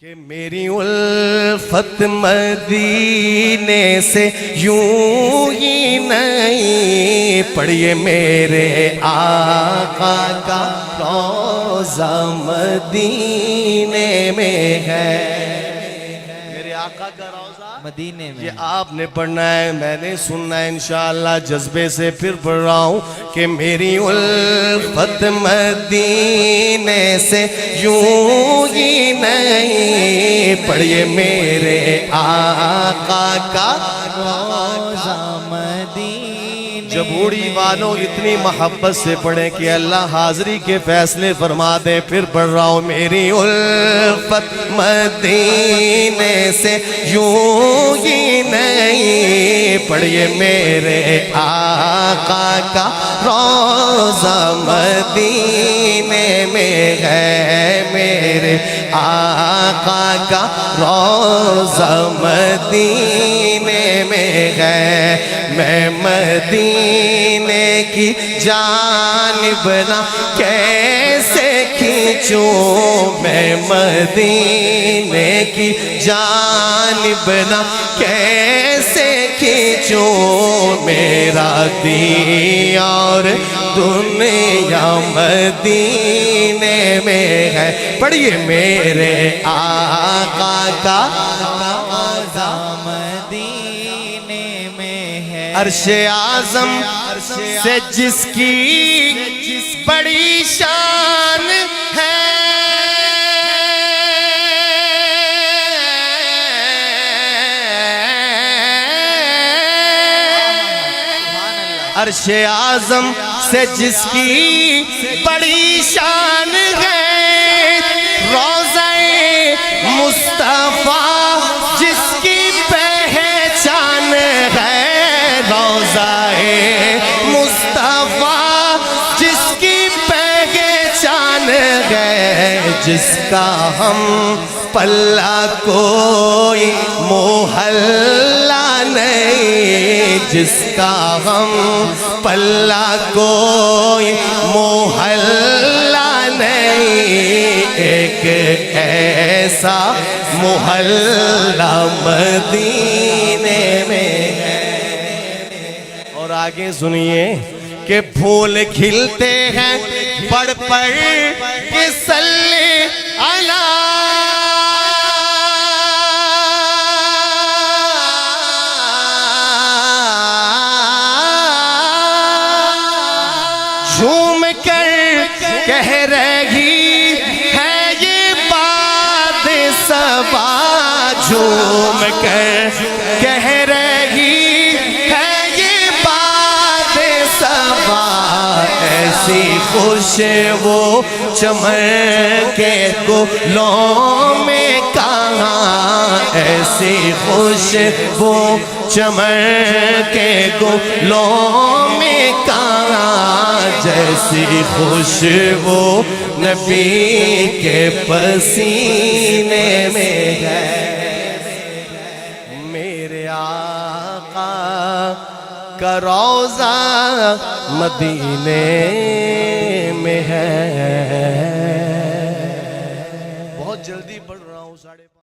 کہ میری الفت مدینے سے یوں ہی نہیں، پڑھیے میرے آقا کا روضہ مدینے میں ہے۔ میرے آقا کا روضہ مدینے میں، یہ آپ نے پڑھنا ہے، میں نے سننا ہے انشاءاللہ۔ جذبے سے پھر پڑھ رہا ہوں کہ میری الفت مدینے سے یوں ہی نہیں، پڑھیے میرے آقا کا روضہ مدینے۔ جبوڑی والوں اتنی محبت سے پڑھیں کہ اللہ حاضری کے فیصلے فرما دے۔ پھر پڑھ رہا ہوں میری الفت مدینے سے یوں ہی نہیں، پڑھیے میرے آقا کا روضہ مدینے میں ہے، میرے آقا کا روضہ مدینے میں ہے۔ میں مدینے کی جانب نہ کیسے کھینچوں، میں مدینے کی جانب نہ کیسے کھینچوں، میرا دین اور دنیا مدینے میں ہے۔ پڑھیے میرے آقا کا روضہ مدینے میں ہے۔ عرش اعظم سے جس کی بڑی شان ہے، عرش اعظم سے جس کی بڑی شان ہے، روضہ مصطفیٰ جس کی پہچان ہے، روضہ مصطفیٰ جس کی پہچان ہے، جس کا ہم پلہ کوئی محلہ نہیں، جس کا ہم پلہ کوئی محلہ نہیں، ایک ایسا محلہ مدینے میں ہے۔ اور آگے سنیے کہ پھول کھلتے ہیں پڑھ پڑھ کے صلی علی، جھوم کر کہہ رہی ہے یہ باد صبا، جھوم کر کہہ رہی ہے یہ باد صبا، ایسی خوشبو چمن کے گلوں میں کہاں، ایسی خوشبو چمن کے گلوں میں کہاں، جیسی خوشبو نبی کے پسینے میں ہے، میرے آقا کا روضہ مدینے میں ہے۔ بہت جلدی